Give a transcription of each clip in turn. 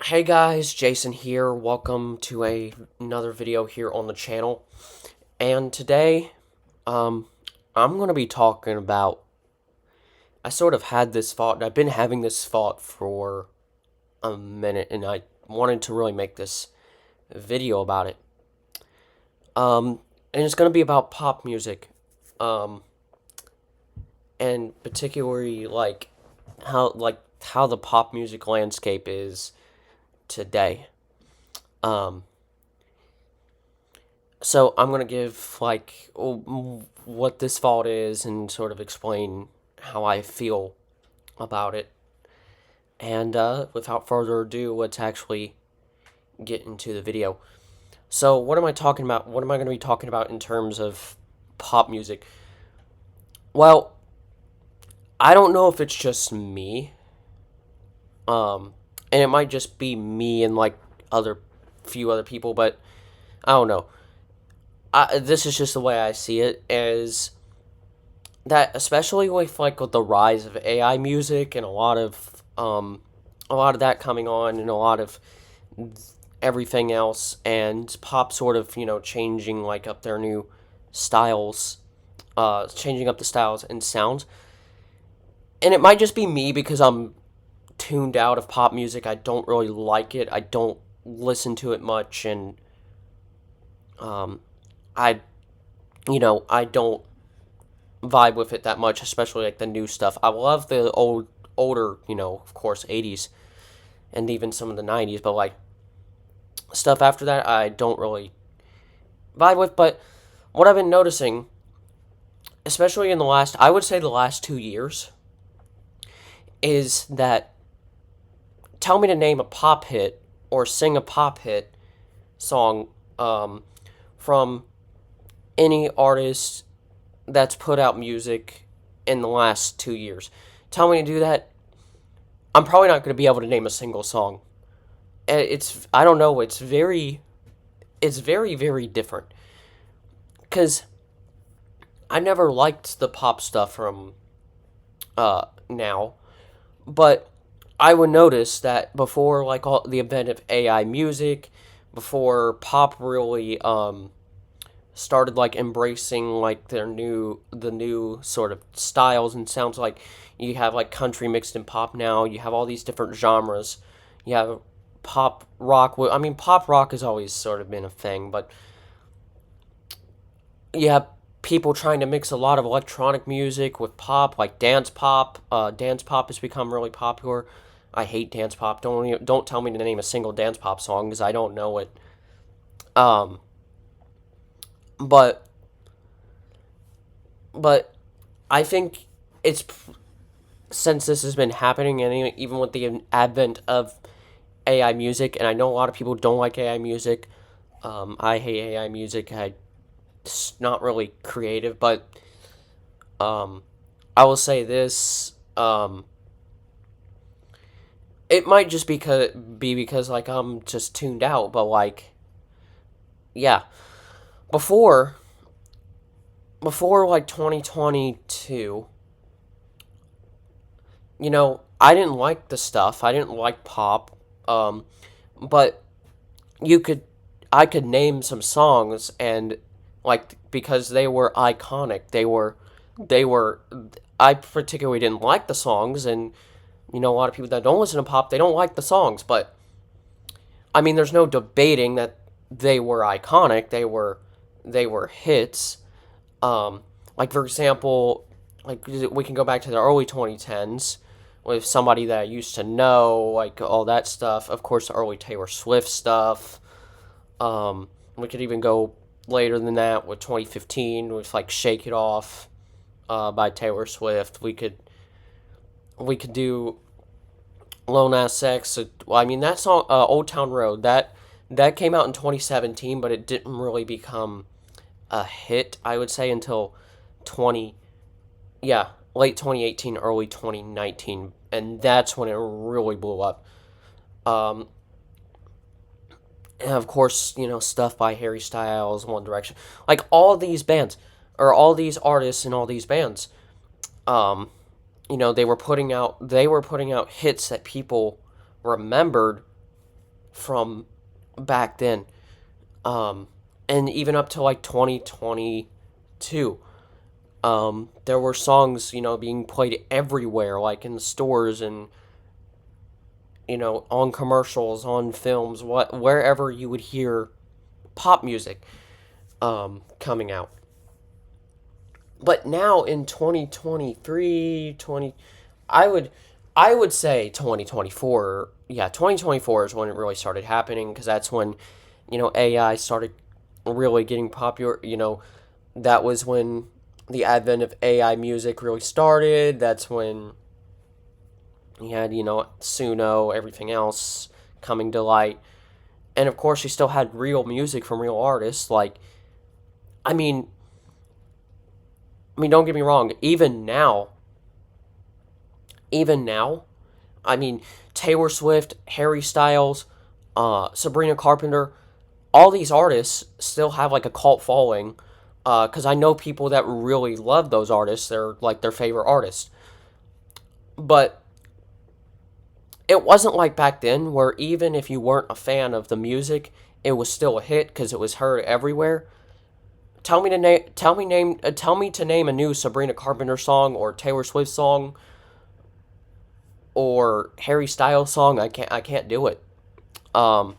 Hey guys, Jason here. Welcome to another video here on the channel. And today, um, I'm going to be talking about, I sort of had this thought, and I've been having this thought for a minute, and I wanted to really make this video about it. And it's going to be about pop music. Um, and particularly, how the pop music landscape is today. Um, So I'm gonna give what this fault is and sort of explain how I feel about it. And without further ado, let's actually get into the video. So what am I talking about? What am I going to be talking about in terms of pop music? Well, I don't know if it's just me, and it might just be me and like other few other people, but I don't know. This is just the way I see it, is that especially with the rise of AI music and a lot of that coming on and a lot of everything else, and pop sort of changing up their new styles, changing up the styles and sounds. And it might just be me because I'm tuned out of pop music. I don't really like it. I don't listen to it much, and um, I I don't vibe with it that much, especially like the new stuff. I love the older, of course, 80s and even some of the 90s, but like stuff after that I don't really vibe with. But what I've been noticing, especially in I would say the last 2 years, is that tell me to name a pop hit or sing a pop hit song from any artist that's put out music in the last 2 years. Tell me to do that. I'm probably not going to be able to name a single song. I don't know. It's very very different because I never liked the pop stuff from now, but I would notice that before like all the advent of AI music, before pop really started like embracing like the new sort of styles and sounds, like you have like country mixed in pop now. You have all these different genres. You have pop rock. I mean, pop rock has always sort of been a thing, but you have people trying to mix a lot of electronic music with pop, like dance pop. Dance pop has become really popular. I hate dance pop. Don't tell me to name a single dance pop song because I don't know it. Um, but but I think it's since this has been happening, and even with the advent of AI music, and I know a lot of people don't like AI music. I hate AI music. It's not really creative, but um, I will say this. It might just be because like I'm just tuned out, but like yeah, before like 2022, I didn't like the stuff. I didn't like pop. Um, but you could I could name some songs, and like because they were iconic, they were I particularly didn't like the songs, and a lot of people that don't listen to pop, they don't like the songs, but I mean there's no debating that they were iconic. They were hits. Like for example, like we can go back to the early 2010s with somebody that I used to know, like all that stuff. Of course, the early Taylor Swift stuff. We could even go later than that with 2015 with like "Shake It Off" by Taylor Swift. We could do Lil Nas X. Well, I mean that song, "Old Town Road," that came out in 2017, but it didn't really become a hit, I would say, until 20 yeah, late 2018, early 2019, and that's when it really blew up. Um, and of course, stuff by Harry Styles, One Direction, like all these bands or all these artists and all these bands. Um, they were putting out hits that people remembered from back then. Um, and even up to like 2022. There were songs, being played everywhere, like in the stores and, on commercials, on films, wherever you would hear pop music, coming out. But now in 2023, I would, I would say 2024, yeah, 2024 is when it really started happening, because that's when, AI started really getting popular, that was when the advent of AI music really started. That's when you had, Suno, everything else coming to light. And of course, you still had real music from real artists. Like, I mean, don't get me wrong. Even now, I mean, Taylor Swift, Harry Styles, Sabrina Carpenter, all these artists still have like a cult following. Because I know people that really love those artists. They're like their favorite artists. But it wasn't like back then, where even if you weren't a fan of the music, it was still a hit because it was heard everywhere. Tell me to name a new Sabrina Carpenter song or Taylor Swift song or Harry Styles song. I can't do it. Um,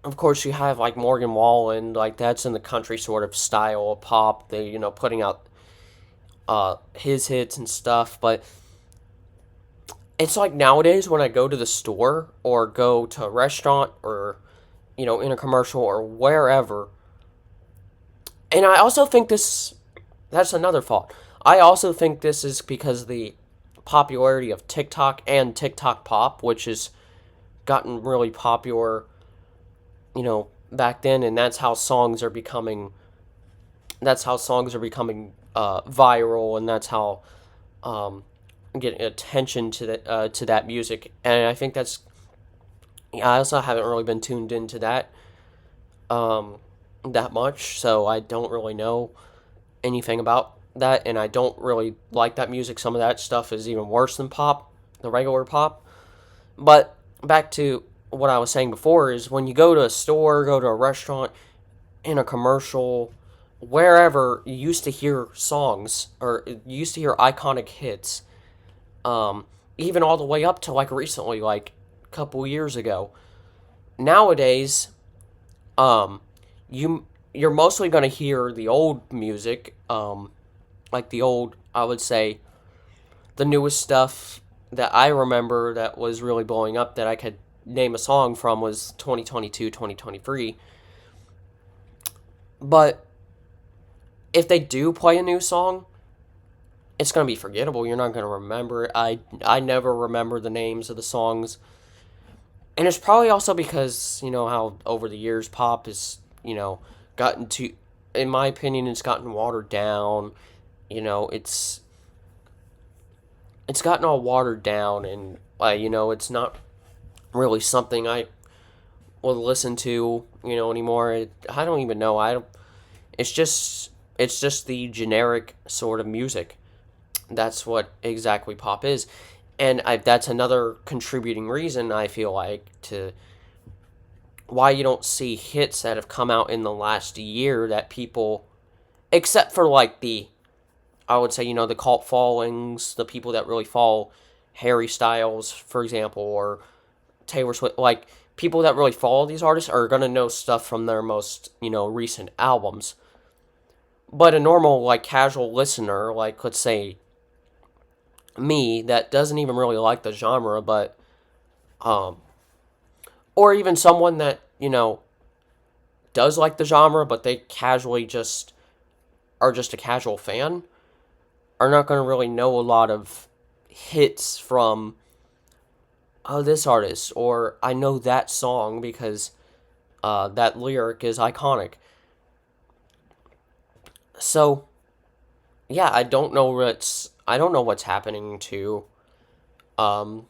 of course, you have like Morgan Wallen, like that's in the country sort of style of pop. They, putting out his hits and stuff. But it's like nowadays when I go to the store or go to a restaurant or, in a commercial or wherever. And I also think that's another fault. I also think this is because of the popularity of TikTok and TikTok Pop, which has gotten really popular, back then, and that's how songs are becoming viral, and that's how um, getting attention to that music. And I think that's, yeah, I also haven't really been tuned into um, that much, so I don't really know anything about that, and I don't really like that music. Some of that stuff is even worse than pop, the regular pop. But back to what I was saying before is when you go to a store, go to a restaurant, in a commercial, wherever, you used to hear songs or you used to hear iconic hits, even all the way up to like recently, like a couple years ago. Nowadays, um, you're mostly gonna hear the old music, like the old, I would say, the newest stuff that I remember that was really blowing up that I could name a song from was 2022, 2023. But if they do play a new song, it's going to be forgettable. You're not going to remember it. I never remember the names of the songs. And it's probably also because, how over the years pop has, gotten to, in my opinion, it's gotten watered down. It's gotten all watered down, and it's not really something I will listen to, anymore. I don't even know. I don't. It's just the generic sort of music. That's what exactly pop is, and that's another contributing reason I feel like to why you don't see hits that have come out in the last year that people, except for like the, I would say, the cult followings, the people that really follow Harry Styles, for example, or Taylor Swift, like people that really follow these artists are gonna know stuff from their most, recent albums. But a normal, like, casual listener, like, let's say me, that doesn't even really like the genre, but, um, or even someone that, does like the genre, but they casually just are just a casual fan, are not going to really know a lot of hits from, oh, this artist, or I know that song because that lyric is iconic. So, yeah, I don't know what's happening to um,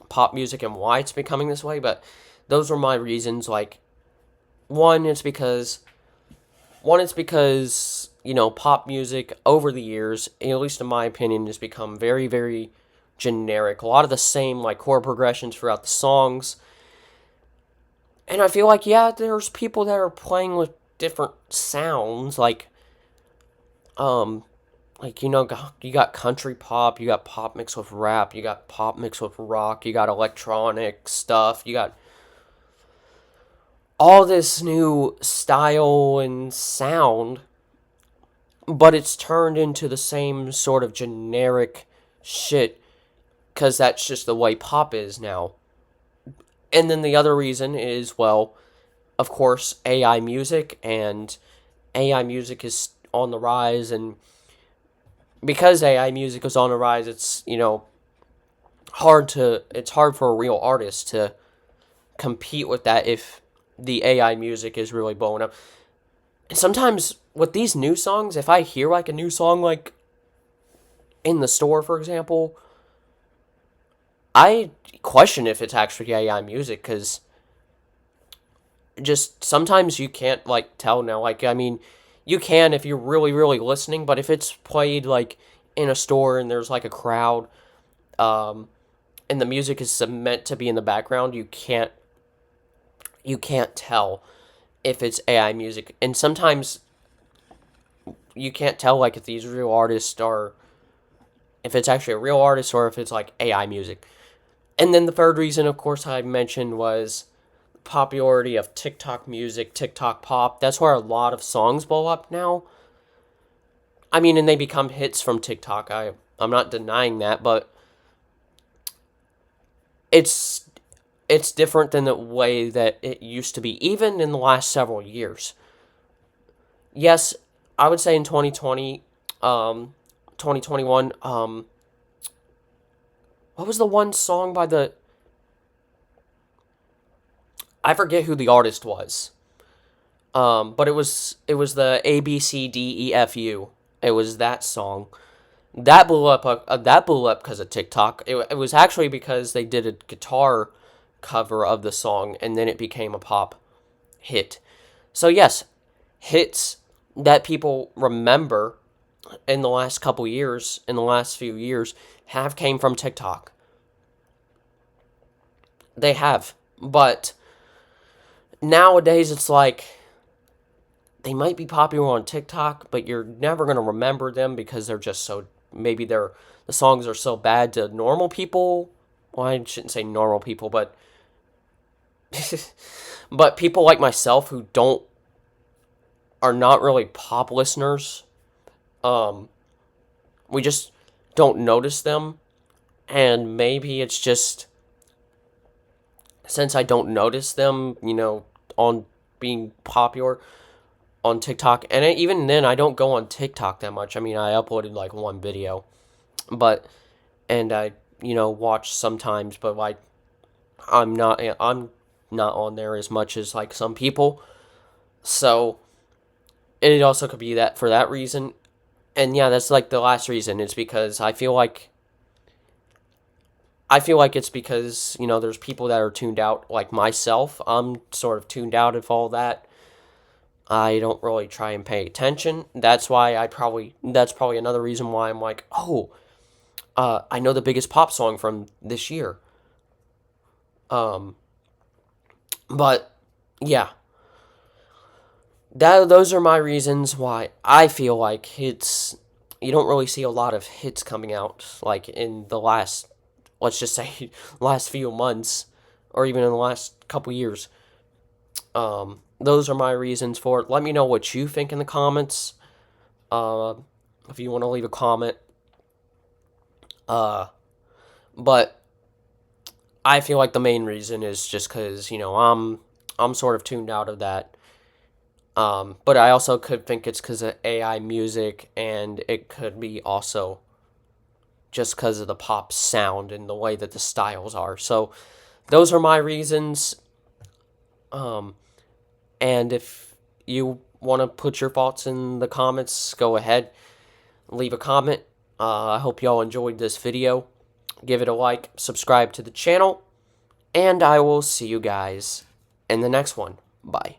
pop music and why it's becoming this way, but those were my reasons. Like, one, it's because pop music over the years, at least in my opinion, has become very, very generic. A lot of the same like chord progressions throughout the songs. And I feel like, yeah, there's people that are playing with different sounds, um you got country pop, you got pop mixed with rap, you got pop mixed with rock, you got electronic stuff, you got all this new style and sound, but it's turned into the same sort of generic shit because that's just the way pop is now. And then the other reason is, well, of course, AI music, and AI music is on the rise, and because AI music is on the rise, it's, it's hard for a real artist to compete with that if the AI music is really blowing up. And sometimes with these new songs, if I hear like a new song like in the store, for example, I question if it's actually AI music, because just sometimes you can't like tell now. Like, I mean, you can if you're really, really listening, but if it's played like in a store and there's like a crowd, um, and the music is meant to be in the background, you can't tell if it's AI music. And sometimes you can't tell like if these real artists are, if it's actually a real artist or if it's like AI music. And then the third reason, of course, I mentioned was popularity of TikTok music, TikTok pop. That's where a lot of songs blow up now. I mean, and they become hits from TikTok. I'm not denying that, but it's it's different than the way that it used to be, even in the last several years. Yes, I would say in 2020, 2021, what was the one song by the, I forget who the artist was. But it was the ABCDEFU. It was that song. That blew up because of TikTok. It was actually because they did a guitar cover of the song, and then it became a pop hit. So yes, hits that people remember in the last couple years, in the last few years, have came from TikTok. They have. But nowadays it's like they might be popular on TikTok, but you're never going to remember them because they're just so, maybe the songs are so bad to normal people. Well, I shouldn't say normal people, but but people like myself who don't are not really pop listeners. Um we just don't notice them, and maybe it's just since I don't notice them, on being popular on TikTok, and even then, I don't go on TikTok that much. I mean, I uploaded like one video, but and I watch sometimes, but like I'm not on there as much as like some people. So it also could be that for that reason, and yeah, that's like the last reason is because I feel like it's because, there's people that are tuned out, like myself. I'm sort of tuned out of all that. I don't really try and pay attention. That's probably another reason why I'm like, oh, I know the biggest pop song from this year. Um, but yeah, those are my reasons why I feel like hits. You don't really see a lot of hits coming out like in the last, let's just say, last few months, or even in the last couple years. Those are my reasons for it. Let me know what you think in the comments. Uh, if you want to leave a comment. Uh, but I feel like the main reason is just because I'm sort of tuned out of that. But I also could think it's because of AI music, and it could be also just because of the pop sound and the way that the styles are. So those are my reasons. Um, and if you want to put your thoughts in the comments, go ahead, leave a comment. I hope y'all enjoyed this video. Give it a like, subscribe to the channel, and I will see you guys in the next one. Bye.